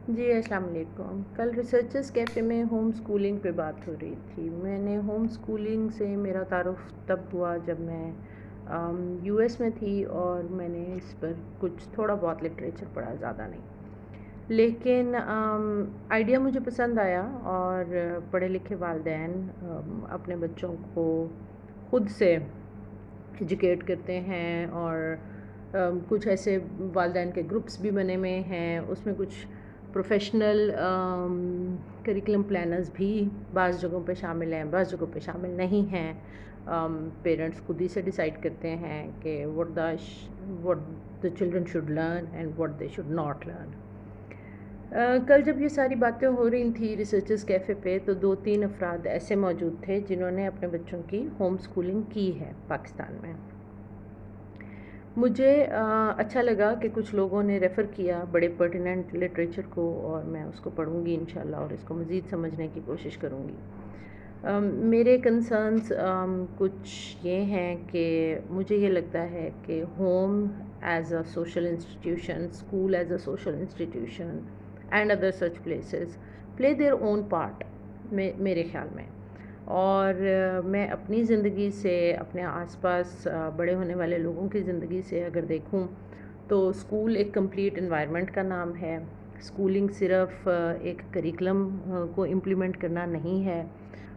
جی السلام علیکم. کل ریسرچرز کیفے میں ہوم اسکولنگ پہ بات ہو رہی تھی. میں نے ہوم اسکولنگ سے میرا تعارف تب ہوا جب میں یو ایس میں تھی اور میں نے اس پر کچھ تھوڑا بہت لٹریچر پڑھا، زیادہ نہیں. لیکن آئیڈیا مجھے پسند آیا اور پڑھے لکھے والدین اپنے بچوں کو خود سے ایجوکیٹ کرتے ہیں اور کچھ ایسے والدین کے گروپس بھی بنے ہوئے ہیں. اس میں کچھ پروفیشنل کریکولم پلانرز بھی بعض جگہوں پہ شامل ہیں، بعض جگہوں پہ شامل نہیں ہیں. پیرنٹس خود ہی سے ڈیسائیڈ کرتے ہیں کہ what the children should learn and what they should not learn. کل جب یہ ساری باتیں ہو رہی تھیں ریسرچرز کیفے پہ تو 2-3 افراد ایسے موجود تھے جنہوں نے اپنے بچوں کی ہوم اسکولنگ کی ہے پاکستان میں. مجھے اچھا لگا کہ کچھ لوگوں نے ریفر کیا بڑے پرٹیننٹ لٹریچر کو، اور میں اس کو پڑھوں گی انشاءاللہ اور اس کو مزید سمجھنے کی کوشش کروں گی. میرے کنسرنز کچھ یہ ہیں کہ مجھے یہ لگتا ہے کہ home as a social institution, school as a social institution and other such places play their own part میرے خیال میں. اور میں اپنی زندگی سے، اپنے آس پاس بڑے ہونے والے لوگوں کی زندگی سے اگر دیکھوں تو اسکول ایک کمپلیٹ انوائرمنٹ کا نام ہے. اسکولنگ صرف ایک کریکلم کو امپلیمنٹ کرنا نہیں ہے،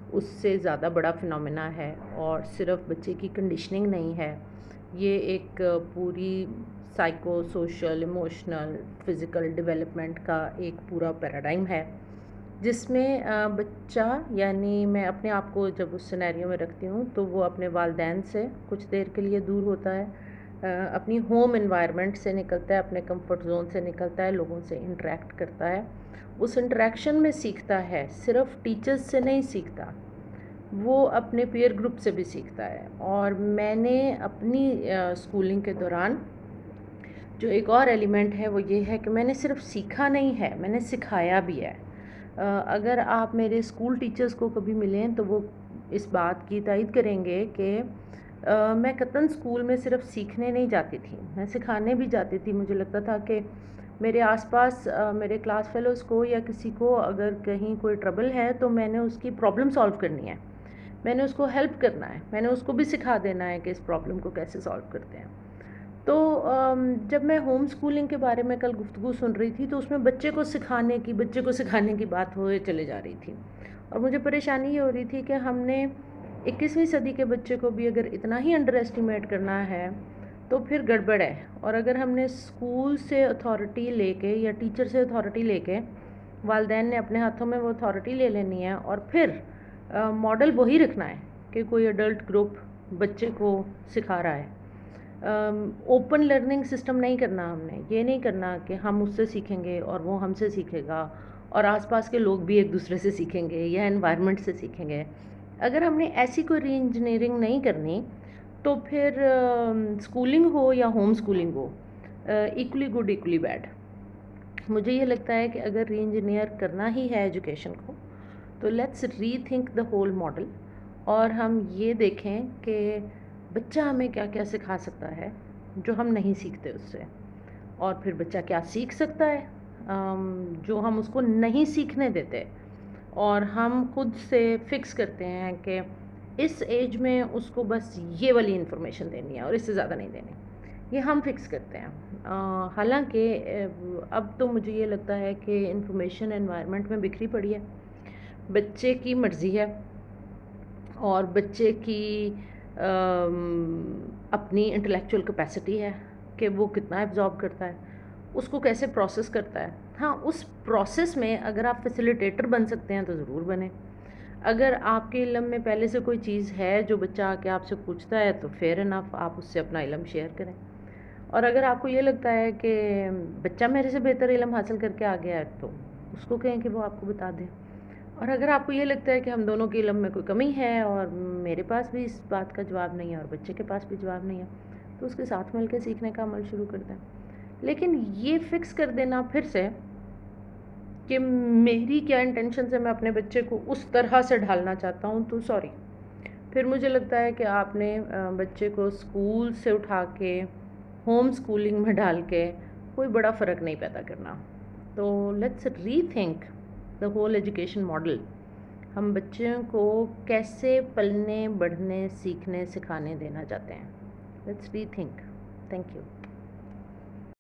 اس سے زیادہ بڑا فنومینا ہے. اور صرف بچے کی کنڈیشننگ نہیں ہے، یہ ایک پوری psycho social emotional physical development کا ایک پورا پیراڈائم ہے جس میں بچہ، یعنی میں اپنے آپ کو جب اس سینیریو میں رکھتی ہوں تو وہ اپنے والدین سے کچھ دیر کے لیے دور ہوتا ہے، اپنی ہوم انوائرمنٹ سے نکلتا ہے، اپنے کمفرٹ زون سے نکلتا ہے، لوگوں سے انٹریکٹ کرتا ہے. اس انٹریکشن میں سیکھتا ہے، صرف ٹیچرز سے نہیں سیکھتا، وہ اپنے پیئر گروپ سے بھی سیکھتا ہے. اور میں نے اپنی اسکولنگ کے دوران جو ایک اور ایلیمنٹ ہے وہ یہ ہے کہ میں نے صرف سیکھا نہیں ہے، میں نے سکھایا بھی ہے. اگر آپ میرے اسکول ٹیچرز کو کبھی ملیں تو وہ اس بات کی تائید کریں گے کہ میں قطعاً اسکول میں صرف سیکھنے نہیں جاتی تھی، میں سکھانے بھی جاتی تھی. مجھے لگتا تھا کہ میرے آس پاس میرے کلاس فیلوز کو یا کسی کو اگر کہیں کوئی ٹربل ہے تو میں نے اس کی پرابلم سالو کرنی ہے، میں نے اس کو ہیلپ کرنا ہے، میں نے اس کو بھی سکھا دینا ہے کہ اس پرابلم کو کیسے سالو کرتے ہیں. تو جب میں ہوم اسکولنگ کے بارے میں کل گفتگو سن رہی تھی تو اس میں بچے کو سکھانے کی بات ہوئے چلے جا رہی تھی، اور مجھے پریشانی یہ ہو رہی تھی کہ ہم نے 21ویں صدی کے بچے کو بھی اگر اتنا ہی انڈر ایسٹیمیٹ کرنا ہے تو پھر گڑبڑ ہے. اور اگر ہم نے اسکول سے اتھارٹی لے کے یا ٹیچر سے اتھارٹی لے کے، والدین نے اپنے ہاتھوں میں وہ اتھارٹی لے لینی ہے اور پھر ماڈل وہی رکھنا ہے کہ کوئی ایڈلٹ گروپ بچے کو سکھا رہا ہے. اوپن لرننگ سسٹم نہیں کرنا، ہم نے یہ نہیں کرنا کہ ہم اس سے سیکھیں گے اور وہ ہم سے سیکھے گا اور آس پاس کے لوگ بھی ایک دوسرے سے سیکھیں گے یا انوائرمنٹ سے سیکھیں گے. اگر ہم نے ایسی کوئی ری انجینئرنگ نہیں کرنی تو پھر اسکولنگ ہو یا ہوم اسکولنگ ہو، ایکولی گڈ ایکولی بیڈ. مجھے یہ لگتا ہے کہ اگر ری انجینئر کرنا ہی ہے ایجوکیشن کو تو let's rethink the whole model, اور ہم یہ دیکھیں کہ بچہ ہمیں کیا کیا سکھا سکتا ہے جو ہم نہیں سیکھتے اس سے، اور پھر بچہ کیا سیکھ سکتا ہے جو ہم اس کو نہیں سیکھنے دیتے اور ہم خود سے فکس کرتے ہیں کہ اس ایج میں اس کو بس یہ والی انفارمیشن دینی ہے اور اس سے زیادہ نہیں دینی. یہ ہم فکس کرتے ہیں. حالانکہ اب تو مجھے یہ لگتا ہے کہ انفارمیشن انوائرمنٹ میں بکھری پڑی ہے، بچے کی مرضی ہے اور بچے کی اپنی انٹلیکچوئل کیپیسٹی ہے کہ وہ کتنا ایبزارب کرتا ہے، اس کو کیسے پروسیس کرتا ہے. ہاں، اس پروسیس میں اگر آپ فیسیلیٹیٹر بن سکتے ہیں تو ضرور بنیں. اگر آپ کے علم میں پہلے سے کوئی چیز ہے جو بچہ آ کے آپ سے پوچھتا ہے تو فیئر انف آپ اس سے اپنا علم شیئر کریں. اور اگر آپ کو یہ لگتا ہے کہ بچہ میرے سے بہتر علم حاصل کر کے آ گیا ہے تو اس کو کہیں کہ وہ آپ کو بتا دے. اور اگر آپ کو یہ لگتا ہے کہ ہم دونوں کے علم میں کوئی کمی ہے اور میرے پاس بھی اس بات کا جواب نہیں ہے اور بچے کے پاس بھی جواب نہیں ہے تو اس کے ساتھ مل کے سیکھنے کا عمل شروع کر دیں. لیکن یہ فکس کر دینا پھر سے کہ میری کیا انٹینشن سے میں اپنے بچے کو اس طرح سے ڈھالنا چاہتا ہوں تو سوری، پھر مجھے لگتا ہے کہ آپ نے بچے کو اسکول سے اٹھا کے ہوم اسکولنگ میں ڈال کے کوئی بڑا فرق نہیں پیدا کرنا. تو let's rethink the whole education model. ہم بچوں کو کیسے پلنے بڑھنے سیکھنے سکھانے دینا چاہتے ہیں. Let's rethink. Thank you.